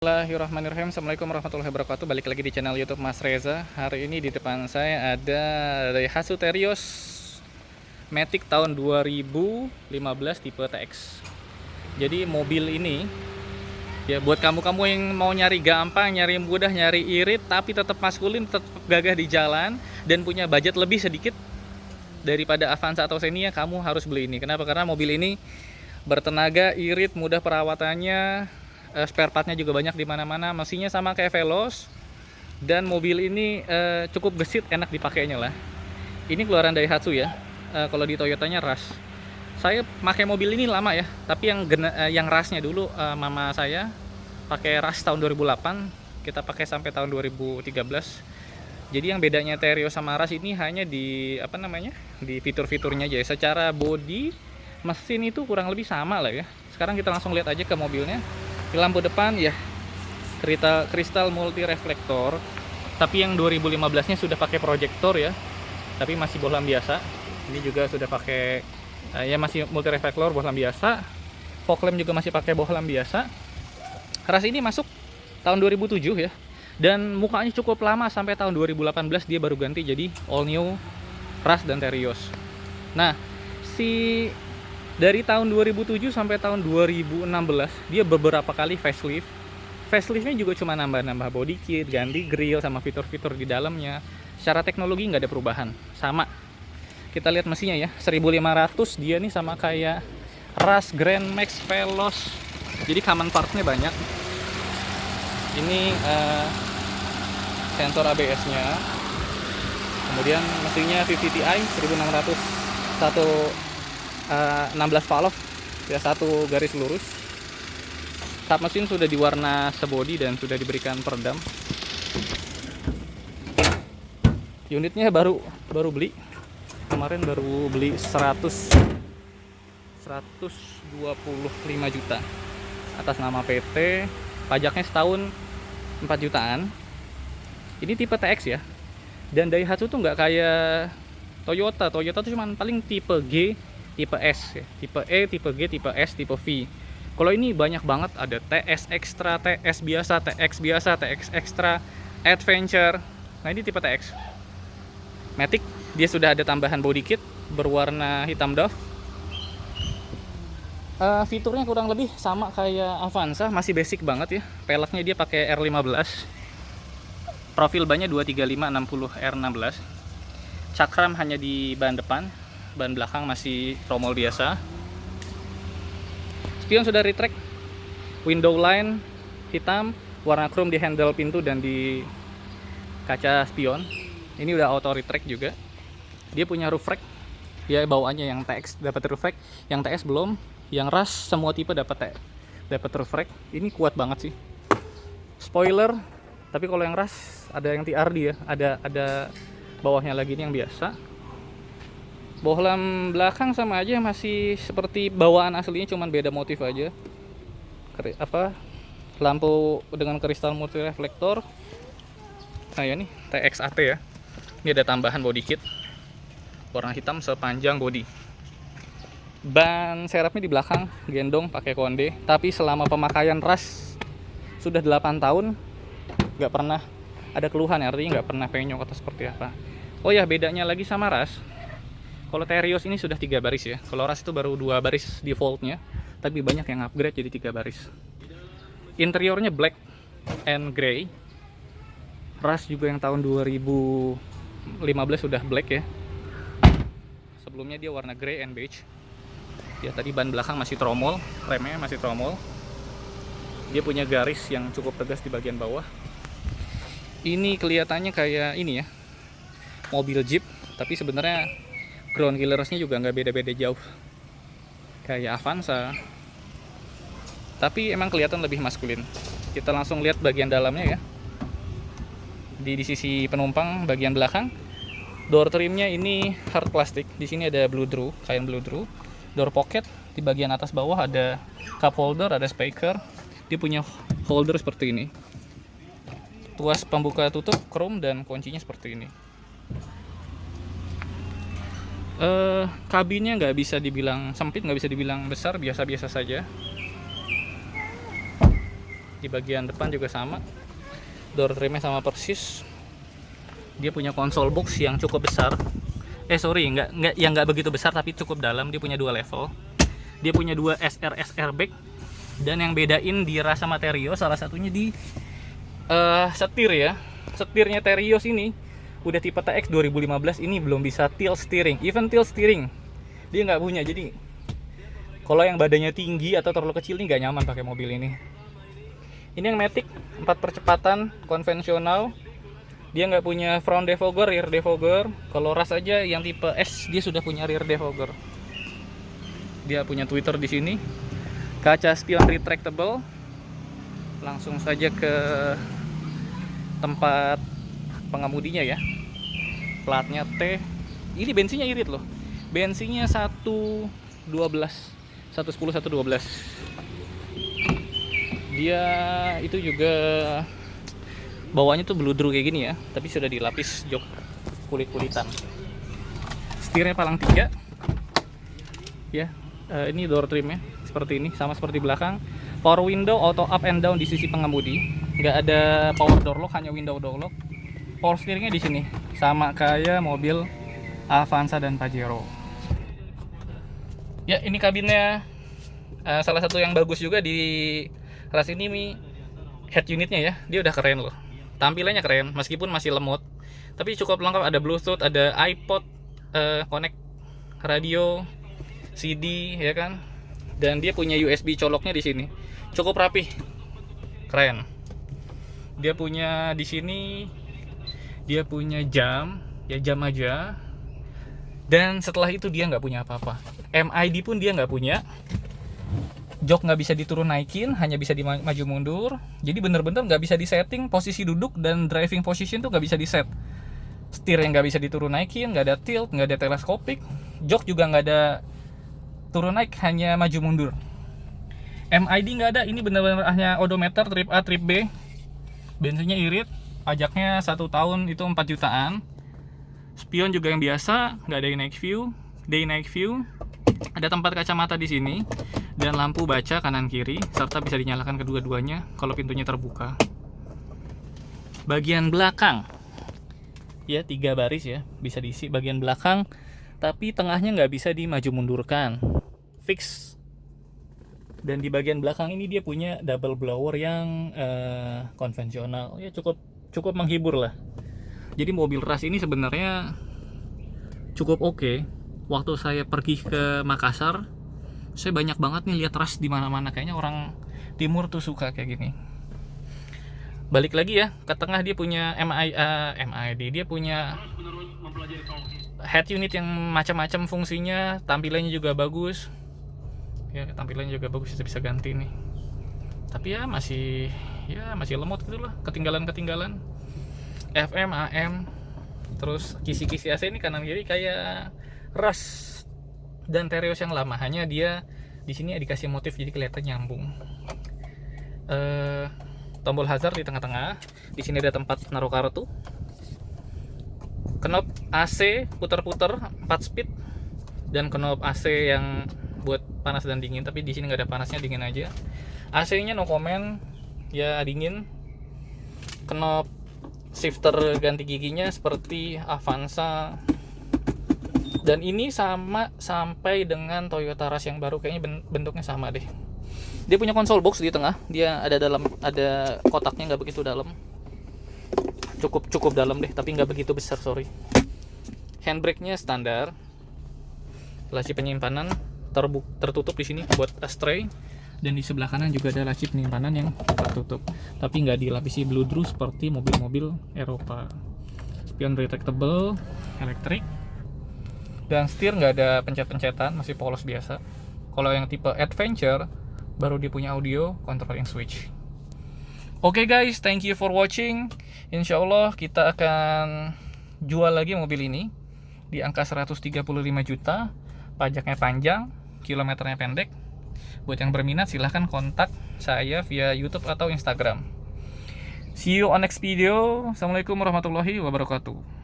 Bismillahirrahmanirrahim. Assalamualaikum warahmatullahi wabarakatuh. Balik lagi di channel YouTube Mas Reza. Hari ini di depan saya ada Daihatsu Terios Matic tahun 2015 tipe TX. Jadi mobil ini ya buat kamu-kamu yang mau nyari gampang, nyari mudah, nyari irit tapi tetap maskulin, tetap gagah di jalan dan punya budget lebih sedikit daripada Avanza atau Xenia, kamu harus beli ini. Kenapa? Karena mobil ini bertenaga, irit, mudah perawatannya, spare partnya juga banyak di mana-mana, mesinnya sama kayak Veloz, dan mobil ini cukup gesit, enak dipakainya lah. Ini keluaran Daihatsu ya. Kalau di Toyotanya Rush. Saya pakai mobil ini lama ya, tapi yang Rushnya dulu mama saya pakai Rush tahun 2008, kita pakai sampai tahun 2013. Jadi yang bedanya Terios sama Rush ini hanya di di fitur-fiturnya aja. Secara body, mesin itu kurang lebih sama lah ya. Sekarang kita langsung lihat aja ke mobilnya. Di lampu depan ya kristal multi reflektor, tapi yang 2015-nya sudah pakai proyektor ya, tapi masih bohlam biasa. Ini juga sudah pakai ya masih multi reflektor bohlam biasa. Fog lamp juga masih pakai bohlam biasa. Rush ini masuk tahun 2007 ya, dan mukanya cukup lama sampai tahun 2018 dia baru ganti jadi all new Rush dan Terios. Nah, dari tahun 2007 sampai tahun 2016 dia beberapa kali facelift. Faceliftnya juga cuma nambah-nambah body kit, ganti grill sama fitur-fitur di dalamnya. Secara teknologi nggak ada perubahan, sama. Kita lihat mesinnya ya, 1500 dia nih sama kayak Rush, Grand Max, Veloz. Jadi common partnya banyak. Ini sensor ABS-nya. Kemudian mesinnya VVTi 1600 16 valve ya, satu garis lurus. Kap mesin sudah diwarna sebody dan sudah diberikan peredam. Unitnya baru beli kemarin, baru beli 125 juta atas nama PT, pajaknya setahun 4 jutaan. Ini tipe TX ya, dan Daihatsu tuh nggak kayak Toyota tuh cuma paling tipe G, tipe S ya. Tipe E, tipe G, tipe S, tipe V. Kalau ini banyak banget, ada TS Extra, TS biasa, TX biasa, TX Extra, Adventure. Nah, ini tipe TX Matic. Dia sudah ada tambahan body kit berwarna hitam doff. Fiturnya kurang lebih sama kayak Avanza, masih basic banget ya. Peleknya dia pakai R15. Profil bannya 235/60 R16. Cakram hanya di ban depan, ban belakang masih tromol biasa. Spion sudah retract, window line hitam, warna chrome di handle pintu dan di kaca spion. Ini udah auto retract juga. Dia punya roof rack, dia bawaannya yang TX dapat roof rack, yang TS belum. Yang Rush semua tipe dapat roof rack. Ini kuat banget sih. Spoiler, tapi kalau yang Rush ada yang TRD ya, ada bawahnya lagi, ini yang biasa. Bohlam belakang sama aja, masih seperti bawaan aslinya, cuman beda motif aja. Lampu dengan kristal multi reflektor. Nah ya nih TX AT ya. Ini ada tambahan body kit warna hitam sepanjang body. Ban serepnya di belakang gendong pakai konde, tapi selama pemakaian Rush sudah 8 tahun nggak pernah ada keluhan, artinya nggak pernah penyok atau seperti apa. Oh ya, bedanya lagi sama Rush, kalau Terios ini sudah 3 baris ya. Kalau Rush itu baru 2 baris defaultnya, tapi banyak yang upgrade jadi 3 baris. Interiornya black and grey. Rush juga yang tahun 2015 sudah black ya. Sebelumnya dia warna grey and beige. Ya, tadi ban belakang masih tromol, remnya masih tromol. Dia punya garis yang cukup tegas di bagian bawah. Ini kelihatannya kayak ini ya, mobil Jeep, tapi sebenarnya ground clearance-nya juga nggak beda-beda jauh kayak Avanza, tapi emang kelihatan lebih maskulin. Kita langsung lihat bagian dalamnya ya. Di sisi penumpang bagian belakang, door trimnya ini hard plastik. Di sini ada blue draw, kain blue draw. Door pocket di bagian atas bawah ada cup holder, ada speaker. Dia punya holder seperti ini. Tuas pembuka tutup chrome dan kuncinya seperti ini. Kabinnya nggak bisa dibilang sempit, nggak bisa dibilang besar, biasa-biasa saja. Di bagian depan juga sama, door trimnya sama persis. Dia punya konsol box yang cukup besar. Nggak begitu besar tapi cukup dalam. Dia punya 2 level. Dia punya 2 SRS airbag. Dan yang bedain di rasa Terios salah satunya di setir ya. Setirnya Terios ini udah tipe TX 2015 ini belum bisa tilt steering. Even tilt steering dia nggak punya. Jadi kalau yang badannya tinggi atau terlalu kecil ini nggak nyaman pakai mobil ini. Ini yang Matic 4 percepatan konvensional. Dia nggak punya front defogger, rear defogger. Kalau ras aja yang tipe S dia sudah punya rear defogger. Dia punya tweeter di sini. Kaca spion retractable. Langsung saja ke tempat pengemudinya ya. Platnya T. Ini bensinnya irit loh. Bensinnya 112, 110, 112. Dia itu juga bawahnya tuh bludru kayak gini ya, tapi sudah dilapis jok kulit-kulitan. Setirnya palang 3 ya. Ini door trimnya seperti ini, sama seperti belakang. Power window auto up and down di sisi pengemudi, nggak ada power door lock, hanya window door lock. Power steeringnya di sini sama kayak mobil Avanza dan Pajero ya. Ini kabinnya salah satu yang bagus juga di ras ini, head unitnya ya, dia udah keren loh. Tampilannya keren meskipun masih lemot, tapi cukup lengkap. Ada Bluetooth, ada iPod, connect radio, CD ya kan. Dan dia punya USB coloknya di sini. Cukup rapi. Keren. Dia punya di sini, dia punya jam, ya jam aja. Dan setelah itu dia nggak punya apa-apa. MID pun dia nggak punya. Jok nggak bisa diturun naikin, hanya bisa dimaju mundur. Jadi bener-bener nggak bisa disetting posisi duduk dan driving position tuh nggak bisa diset. Setir yang nggak bisa diturun naikin, nggak ada tilt, nggak ada teleskopik. Jok juga nggak ada turun naik, hanya maju mundur. MID nggak ada. Ini bener-bener hanya odometer trip A, trip B. Bensinnya irit. Pajaknya 1 tahun itu 4 jutaan. Spion juga yang biasa, nggak ada day night view. Ada tempat kacamata di sini dan lampu baca kanan kiri, serta bisa dinyalakan kedua-duanya kalau pintunya terbuka. Bagian belakang ya 3 baris ya, bisa diisi bagian belakang, tapi tengahnya nggak bisa dimaju mundurkan, fix. Dan di bagian belakang ini dia punya double blower yang konvensional ya, cukup menghibur lah. Jadi mobil ras ini sebenarnya cukup oke. Waktu saya pergi ke Makassar, saya banyak banget nih lihat ras di mana-mana. Kayaknya orang timur tuh suka kayak gini. Balik lagi ya ke tengah, dia punya MID, dia punya head unit yang macam-macam fungsinya, tampilannya juga bagus. Ya, tampilannya juga bagus, bisa ganti nih. Tapi ya masih lemot gitu lah, ketinggalan. FM, AM, terus kisi-kisi AC ini kanan kiri kayak ras dan Terios yang lama, hanya dia di sini dikasih motif jadi kelihatan nyambung. Tombol hazard di tengah-tengah. Di sini ada tempat naruh kartu. Knob AC putar-putar 4 speed dan knob AC yang buat panas dan dingin, tapi di sini nggak ada panasnya, dingin aja. AC-nya no comment, ya dingin. Knob shifter ganti giginya seperti Avanza. Dan ini sama sampai dengan Toyota Rush yang baru, kayaknya bentuknya sama deh. Dia punya konsol box di tengah, dia ada kotaknya, nggak begitu dalam. Cukup dalam deh, tapi nggak begitu besar, sorry. Handbrake-nya standar. Laci penyimpanan tertutup di sini buat ashtray, dan di sebelah kanan juga ada laci penyimpanan yang tertutup, tapi nggak dilapisi bludru seperti mobil-mobil Eropa. Spion retractable, elektrik, dan setir nggak ada pencet-pencetan, masih polos biasa. Kalau yang tipe adventure baru dia punya audio controlling switch. Oke guys, thank you for watching. Insya Allah kita akan jual lagi mobil ini di angka 135 juta. Pajaknya panjang, kilometernya pendek. Buat yang berminat silahkan kontak saya via YouTube atau Instagram. See you on next video. Assalamualaikum warahmatullahi wabarakatuh.